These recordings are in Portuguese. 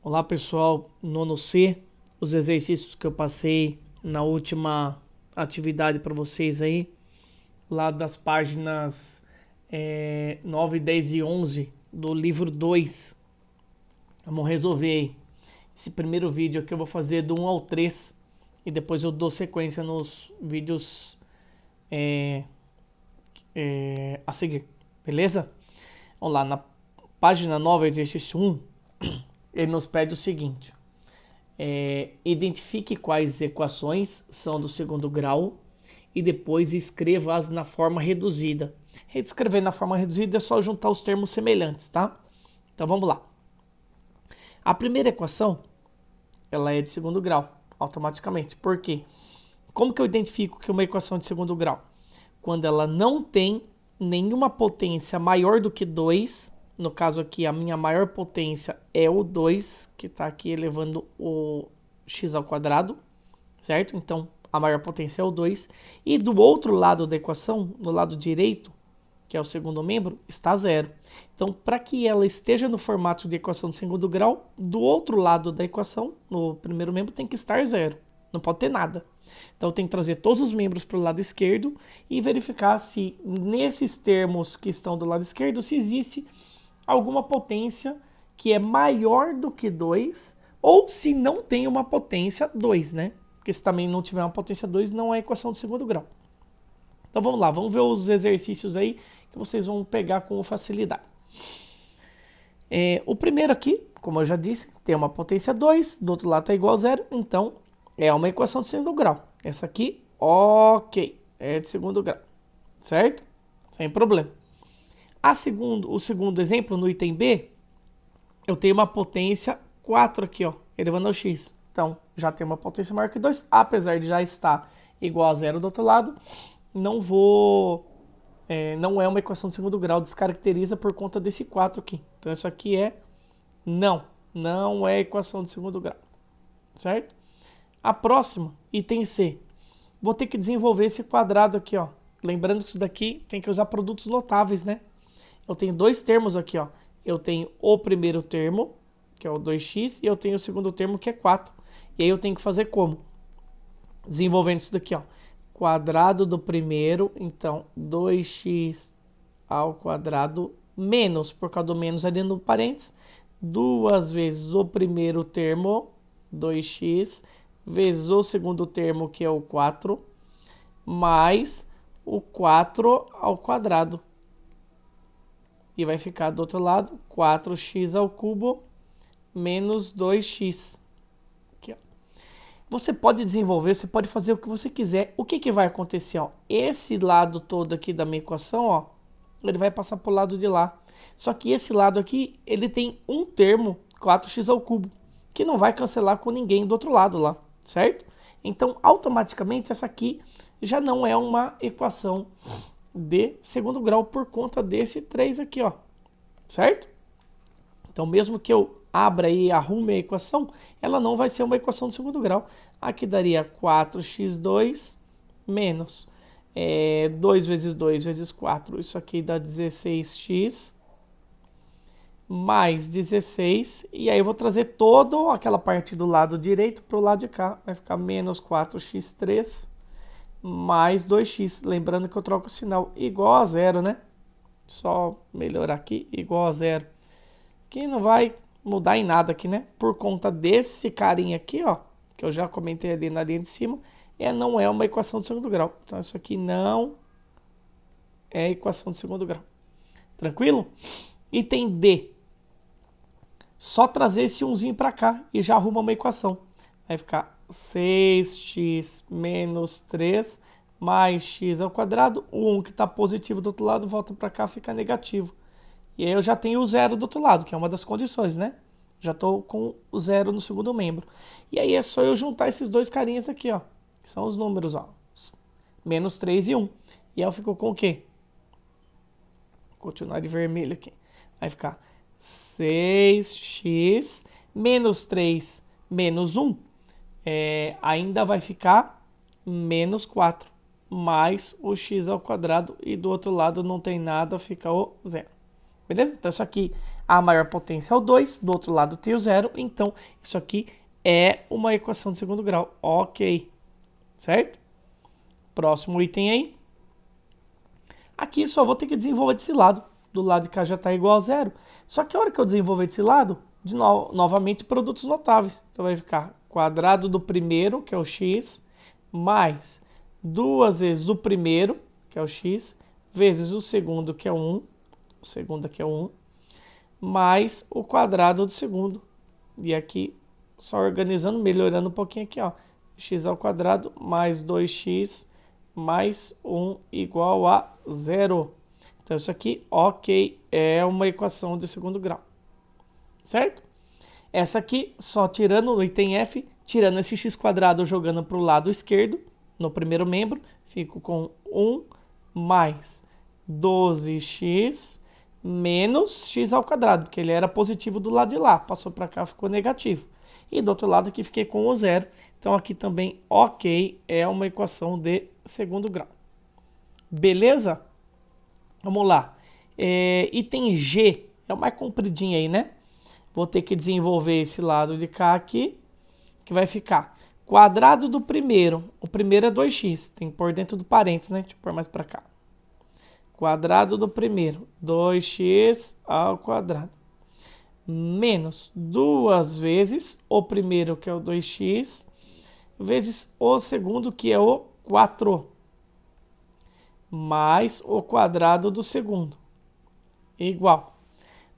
Olá pessoal, nono C, os exercícios que eu passei na última atividade para vocês aí, lá das páginas 9, 10 e 11 do livro 2. Vamos resolver aí. Esse primeiro vídeo aqui eu vou fazer do 1 ao 3 e depois eu dou sequência nos vídeos a seguir, beleza? Vamos lá, na página 9, exercício 1, ele nos pede o seguinte: identifique quais equações são do segundo grau e depois escreva-as na forma reduzida. Escrever na forma reduzida é só juntar os termos semelhantes, tá? Então vamos lá. A primeira equação, ela é de segundo grau, automaticamente. Por quê? Como que eu identifico que uma equação é de segundo grau? Quando ela não tem nenhuma potência maior do que 2, no caso aqui a minha maior potência é o 2, que está aqui elevando o x ao quadrado, certo? Então a maior potência é o 2. E do outro lado da equação, no lado direito, que é o segundo membro, está zero. Então, para que ela esteja no formato de equação de segundo grau, do outro lado da equação, no primeiro membro, tem que estar zero. Não pode ter nada. Então, tem que trazer todos os membros para o lado esquerdo e verificar se nesses termos que estão do lado esquerdo, se existe alguma potência que é maior do que 2, ou se não tem uma potência 2, né? Porque se também não tiver uma potência 2, não é equação de segundo grau. Então vamos lá, vamos ver os exercícios aí que vocês vão pegar com facilidade. O primeiro aqui, como eu já disse, tem uma potência 2, do outro lado está igual a zero, então é uma equação de segundo grau. Essa aqui, ok, é de segundo grau, certo? Sem problema. O segundo exemplo, no item B, eu tenho uma potência 4 aqui, ó, elevando ao x. Então, já tem uma potência maior que 2, apesar de já estar igual a zero do outro lado, não é uma equação de segundo grau, descaracteriza por conta desse 4 aqui. Então, isso aqui não é equação de segundo grau, certo? A próxima, item C, vou ter que desenvolver esse quadrado aqui, ó. Lembrando que isso daqui tem que usar produtos notáveis, né? Eu tenho dois termos aqui, ó. Eu tenho o primeiro termo, que é o 2x, e eu tenho o segundo termo, que é 4. E aí eu tenho que fazer como? Desenvolvendo isso daqui, ó. Quadrado do primeiro, então 2x ao quadrado menos, por causa do menos ali no parênteses, duas vezes o primeiro termo, 2x, vezes o segundo termo, que é o 4, mais o 4 ao quadrado. E vai ficar do outro lado 4x ao cubo menos 2x. Aqui, ó. Você pode desenvolver, você pode fazer o que você quiser. O que vai acontecer? Ó? Esse lado todo aqui da minha equação, ó, ele vai passar para o lado de lá. Só que esse lado aqui, ele tem um termo, 4x ao cubo, que não vai cancelar com ninguém do outro lado lá, certo? Então, automaticamente, essa aqui já não é uma equação de segundo grau por conta desse 3 aqui, ó, certo? Então, mesmo que eu abra e arrume a equação, ela não vai ser uma equação de segundo grau. Aqui daria 4x2 menos 2 vezes 2 vezes 4, isso aqui dá 16x, mais 16, e aí eu vou trazer toda aquela parte do lado direito para o lado de cá, vai ficar menos 4x3, mais 2x, lembrando que eu troco o sinal igual a zero, né? Só melhorar aqui, igual a zero. Que não vai mudar em nada aqui, né? Por conta desse carinha aqui, ó, que eu já comentei ali na linha de cima, não é uma equação de segundo grau. Então isso aqui não é equação de segundo grau. Tranquilo? Item D. Só trazer esse 1zinho para cá e já arruma uma equação. Vai ficar 6x menos 3 mais x ao quadrado. O 1 que está positivo do outro lado volta para cá, fica negativo. E aí eu já tenho o zero do outro lado, que é uma das condições, né? Já estou com o zero no segundo membro. E aí é só eu juntar esses dois carinhas aqui, ó. Que são os números, ó. Menos 3 e 1. E aí eu fico com o quê? Vou continuar de vermelho aqui. Vai ficar 6x menos 3 menos 1. Ainda vai ficar menos 4. Mais o x ao quadrado. E do outro lado não tem nada, fica o zero. Beleza? Então isso aqui A maior potência é o 2, do outro lado tem o 0, então isso aqui é uma equação de segundo grau. Ok, certo? Próximo item aí. Aqui só vou ter que desenvolver desse lado. Do lado de cá já está igual a 0. Só que a hora que eu desenvolver desse lado, novamente produtos notáveis. Então vai ficar quadrado do primeiro, que é o x, mais 2 vezes o primeiro, que é o x, vezes o segundo, que é 1, o segundo aqui é 1, mais o quadrado do segundo. E aqui, só organizando, melhorando um pouquinho aqui, ó. X ao quadrado mais 2x mais 1 igual a 0. Então isso aqui, ok, é uma equação de segundo grau. Certo? Essa aqui, só tirando no item F, tirando esse x quadrado jogando para o lado esquerdo, no primeiro membro, fico com 1 mais 12x menos x ao quadrado, porque ele era positivo do lado de lá, passou para cá, ficou negativo. E do outro lado aqui fiquei com o 0, então aqui também ok, é uma equação de segundo grau. Beleza? Vamos lá. Item G, é o mais compridinho aí, né? Vou ter que desenvolver esse lado de cá aqui, que vai ficar quadrado do primeiro. O primeiro é 2x, tem que pôr dentro do parênteses, né? Deixa eu pôr mais para cá. Quadrado do primeiro, 2x ao quadrado, menos 2 vezes o primeiro, que é o 2x, vezes o segundo, que é o 4, mais o quadrado do segundo, igual.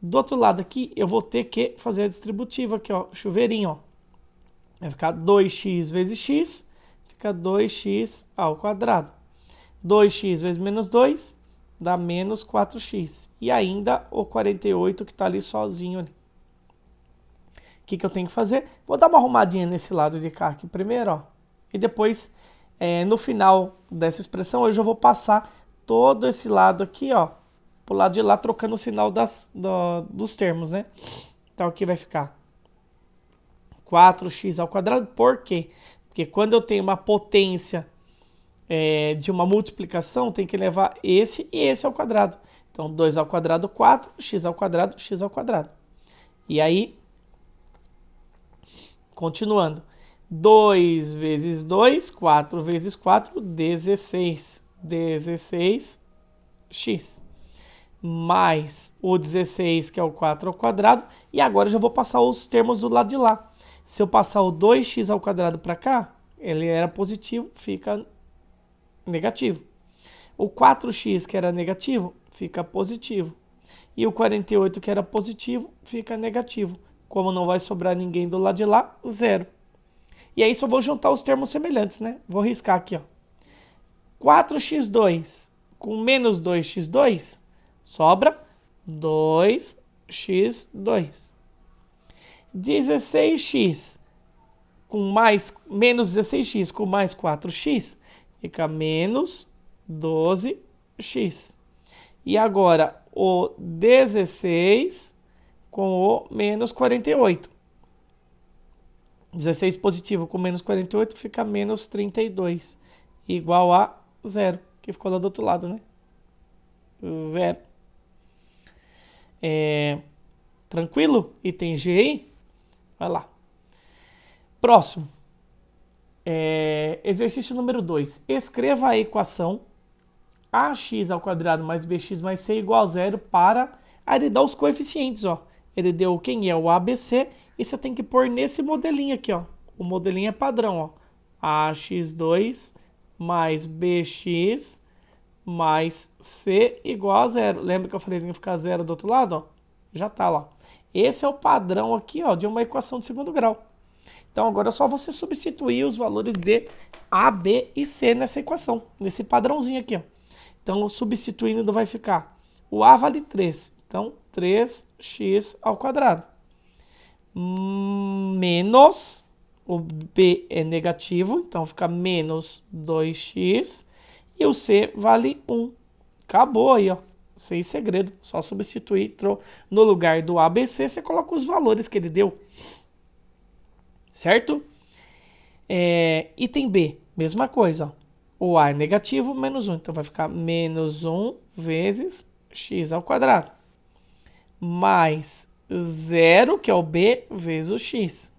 Do outro lado aqui, eu vou ter que fazer a distributiva aqui, ó, chuveirinho, ó. Vai ficar 2x vezes x, fica 2x ao quadrado. 2x vezes menos 2, dá menos 4x. E ainda o 48 que está ali sozinho. Ali. O que eu tenho que fazer? Vou dar uma arrumadinha nesse lado de cá aqui primeiro, ó. E depois, no final dessa expressão, eu já vou passar todo esse lado aqui, ó, pro lado de lá, trocando o sinal dos termos, né? Então aqui vai ficar 4x ao quadrado. Por quê? Porque quando eu tenho uma potência de uma multiplicação, tem que levar esse e esse ao quadrado. Então 2 ao quadrado, 4, x ao quadrado, x ao quadrado. E aí, continuando. 2 vezes 2, 4 vezes 4, 16. 16x. Mais o 16, que é o 4 ao quadrado. E agora eu já vou passar os termos do lado de lá. Se eu passar o 2x ao quadrado para cá, ele era positivo, fica negativo. O 4x, que era negativo, fica positivo. E o 48, que era positivo, fica negativo. Como não vai sobrar ninguém do lado de lá, 0. E aí só vou juntar os termos semelhantes, né? Vou riscar aqui, ó. 4x2 com menos 2x2, sobra 2x2. 16x com menos 16x com mais 4x, fica menos 12x. E agora o 16 com o menos 48. 16 positivo com menos 48 fica menos 32, igual a 0, que ficou lá do outro lado, né? 0. Tranquilo? Item G aí? Vai lá. Próximo. Exercício número 2. Escreva a equação ax ao quadrado mais bx mais c igual a 0 para... Aí ele dá os coeficientes, ó. Ele deu quem é o ABC e você tem que pôr nesse modelinho aqui, ó. O modelinho é padrão, ó. ax2 mais bx mais c igual a 0. Lembra que eu falei que ia ficar 0 do outro lado, ó? Já tá lá. Esse é o padrão aqui, ó, de uma equação de segundo grau. Então agora é só você substituir os valores de A, B e C nessa equação, nesse padrãozinho aqui, ó. Então substituindo vai ficar, o A vale 3, então 3x ao quadrado, menos, o B é negativo, então fica menos 2x, e o C vale 1. Acabou aí, ó, sem segredo, só substituir, no lugar do ABC você coloca os valores que ele deu. Certo? Item B, mesma coisa. Ó. O A é negativo, menos 1. Então vai ficar menos 1 vezes x ao quadrado. mais 0, que é o B, vezes o x.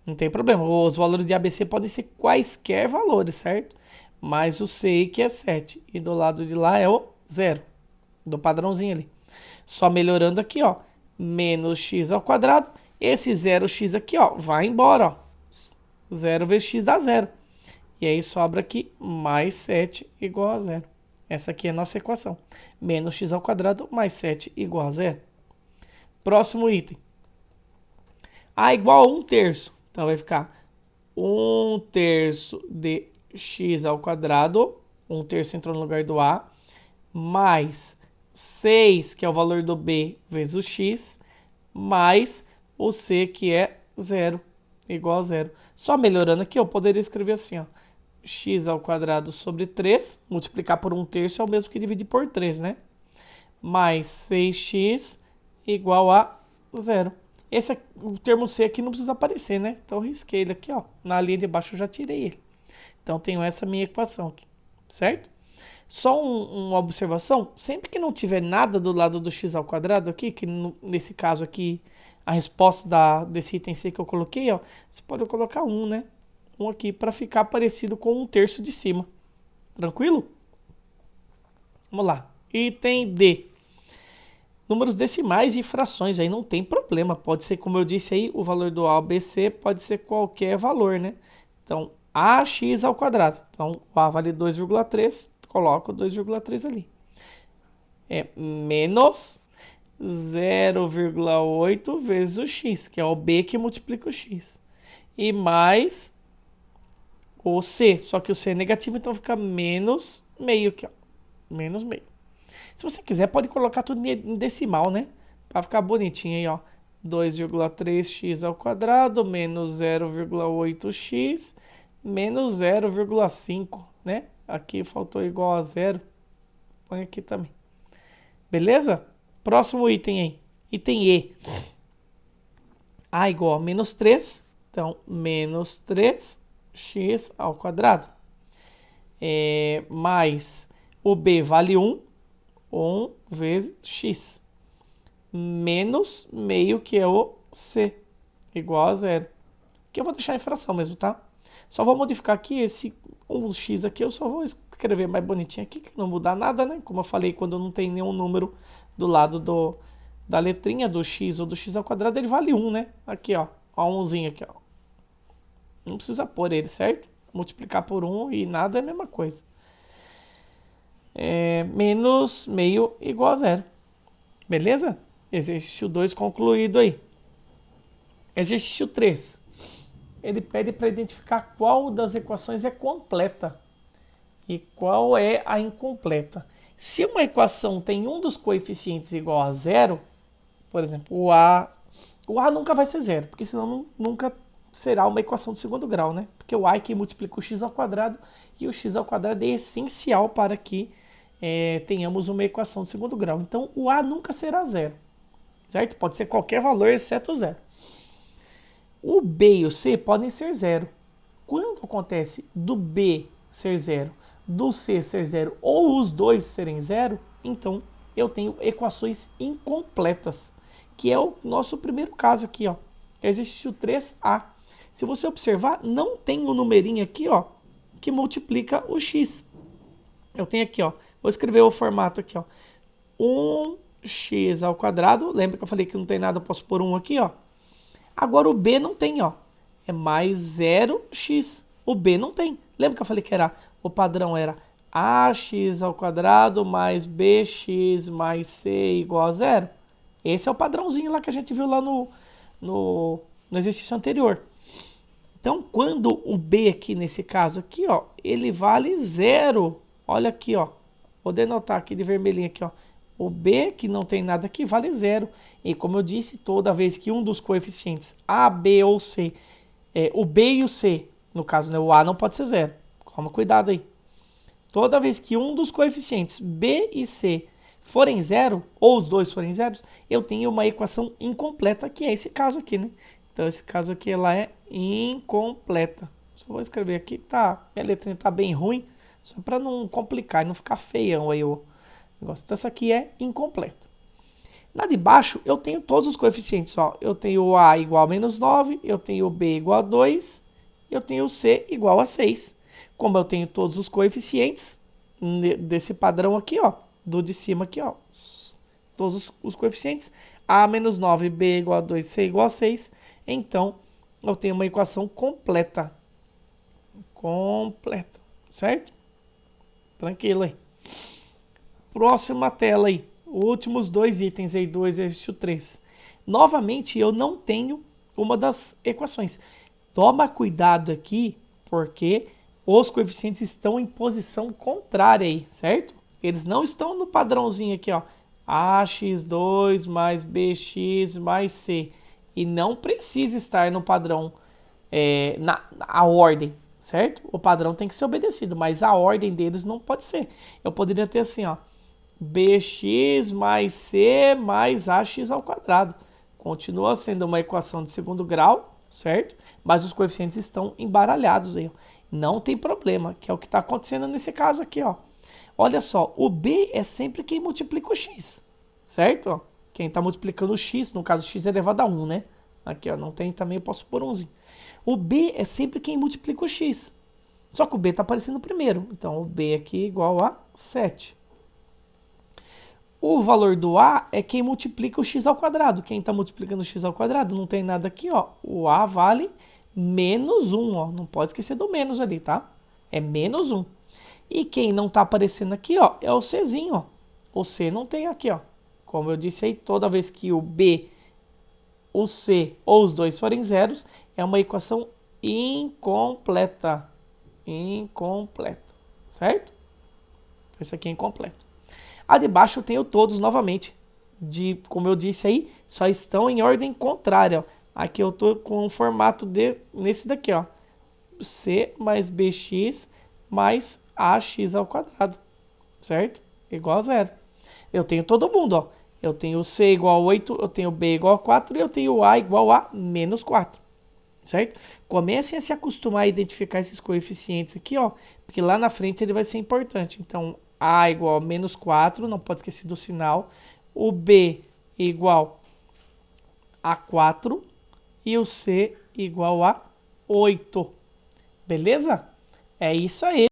Não tem problema. Os valores de ABC podem ser quaisquer valores, certo? Mais o CI, que é 7. E do lado de lá é o 0. Do padrãozinho ali. Só melhorando aqui, ó. Menos x ao quadrado. Esse 0x aqui, ó, vai embora, ó. 0 vezes x dá 0. E aí sobra aqui mais 7 igual a 0. Essa aqui é a nossa equação. Menos x ao quadrado mais 7 igual a 0. Próximo item. A igual a 1/3. Então vai ficar 1/3 de x ao quadrado. 1/3 entrou no lugar do A. Mais 6, que é o valor do B, vezes o x. Mais o C, que é 0. Igual a 0. Só melhorando aqui, eu poderia escrever assim, ó. X ao quadrado sobre 3. Multiplicar por 1/3 é o mesmo que dividir por 3, né? Mais 6x igual a 0. O termo C aqui não precisa aparecer, né? Então eu risquei ele aqui, ó. Na linha de baixo eu já tirei ele. Então tenho essa minha equação aqui, certo? Só uma observação, sempre que não tiver nada do lado do x ao quadrado aqui, que nesse caso aqui, a resposta desse item C que eu coloquei, ó, você pode colocar 1, né? 1 aqui para ficar parecido com 1/3 de cima. Tranquilo? Vamos lá. Item D. Números decimais e frações, aí não tem problema. Pode ser, como eu disse aí, o valor do A ao BC pode ser qualquer valor, né? Então, AX ao quadrado. Então, o A vale 2,3, coloco 2,3 ali. É menos 0,8 vezes o x, que é o B que multiplica o x. E mais o C, só que o C é negativo, então fica menos meio aqui, ó. Menos meio. Se você quiser, pode colocar tudo em decimal, né? Para ficar bonitinho aí, ó. 2,3x ao quadrado menos 0,8x menos 0,5, né? Aqui faltou igual a 0. Põe aqui também. Beleza? Próximo item aí. Item E. A igual a menos 3. Então, menos 3x ao quadrado. Mais o B vale 1. 1 vezes x. Menos meio, que é o C. Igual a 0. Que eu vou deixar em fração mesmo, tá? Só vou modificar aqui esse 1x aqui. Eu só vou escrever mais bonitinho aqui, que não muda nada, né? Como eu falei, quando não tem nenhum número do lado da letrinha do x ou do x ao quadrado, ele vale 1, né? Aqui, ó. Ó, 1zinho aqui, ó. Não precisa pôr ele, certo? Multiplicar por 1 e nada é a mesma coisa. Menos meio igual a 0. Beleza? Exercício 2 concluído aí. Exercício 3. Ele pede para identificar qual das equações é completa e qual é a incompleta. Se uma equação tem um dos coeficientes igual a 0, por exemplo, o A nunca vai ser 0, porque senão nunca será uma equação de segundo grau, né? Porque o A é que multiplica o x ao quadrado e o x ao quadrado é essencial para que tenhamos uma equação de segundo grau. Então, o A nunca será 0, certo? Pode ser qualquer valor exceto 0. O B e o C podem ser 0. Quando acontece do B ser 0, do C ser 0 ou os dois serem 0, então eu tenho equações incompletas, que é o nosso primeiro caso aqui, ó. Exercício 3A. Se você observar, não tem o numerinho aqui, ó, que multiplica o x. Eu tenho aqui, ó, vou escrever o formato aqui, ó. 1x ao quadrado, lembra que eu falei que não tem nada, eu posso pôr 1 aqui, ó. Agora o B não tem, ó. É mais 0x. O B não tem. Lembra que eu falei que o padrão era ax ao quadrado mais bx mais c igual a 0? Esse é o padrãozinho lá que a gente viu lá no exercício anterior. Então, quando o B aqui, nesse caso aqui, ó, ele vale 0. Olha aqui, ó. Vou denotar aqui de vermelhinho aqui, ó. O B, que não tem nada aqui, vale 0. E como eu disse, toda vez que um dos coeficientes A, B ou C, o B e o C, no caso, né, o A não pode ser 0. Toma cuidado aí. Toda vez que um dos coeficientes B e C forem 0, ou os dois forem 0, eu tenho uma equação incompleta, que é esse caso aqui, né? Então, esse caso aqui, ela é incompleta. Só vou escrever aqui, tá? Minha letrinha tá bem ruim, só para não complicar e não ficar feião aí o negócio. Então, essa aqui é incompleta. Na de baixo, eu tenho todos os coeficientes. Ó. Eu tenho o A igual a menos 9, eu tenho o B igual a 2, eu tenho o C igual a 6. Como eu tenho todos os coeficientes desse padrão aqui, ó, do de cima aqui, ó, todos os coeficientes, A menos 9, B igual a 2, C igual a 6, então eu tenho uma equação completa. Completa, certo? Tranquilo aí. Próxima tela aí. Últimos dois itens aí do exercício 3. Novamente, eu não tenho uma das equações. Toma cuidado aqui, porque os coeficientes estão em posição contrária aí, certo? Eles não estão no padrãozinho aqui, ó. AX2 mais BX mais C. E não precisa estar no padrão, a ordem, certo? O padrão tem que ser obedecido, mas a ordem deles não pode ser. Eu poderia ter assim, ó. Bx mais c mais ax ao quadrado. Continua sendo uma equação de segundo grau, certo? Mas os coeficientes estão embaralhados aí. Não tem problema, que é o que está acontecendo nesse caso aqui, ó. Olha só, o b é sempre quem multiplica o x, certo? Ó, quem está multiplicando o x, no caso x elevado a 1, né? Aqui, ó, não tem também, eu posso pôr 1zinho. O b é sempre quem multiplica o x. Só que o b está aparecendo primeiro, então o b aqui é igual a 7. O valor do A é quem multiplica o x ao quadrado. Quem está multiplicando o x ao quadrado não tem nada aqui, ó. O A vale menos 1, ó. Não pode esquecer do menos ali, tá? É menos 1. E quem não está aparecendo aqui, ó, é o Czinho, ó. O C não tem aqui, ó. Como eu disse aí, toda vez que o B, o C ou os dois forem zeros, é uma equação incompleta. Incompleta. Certo? Isso aqui é incompleto. A de baixo eu tenho todos novamente. Como eu disse aí, só estão em ordem contrária. Ó. Aqui eu estou com o formato nesse daqui, ó. C mais bx mais ax ao quadrado. Certo? Igual a zero. Eu tenho todo mundo, ó. Eu tenho C igual a 8, eu tenho B igual a 4 e eu tenho A igual a menos 4. Certo? Comecem a se acostumar a identificar esses coeficientes aqui, ó. Porque lá na frente ele vai ser importante. Então, A igual a menos 4, não pode esquecer do sinal. O B igual a 4 e o C igual a 8. Beleza? É isso aí.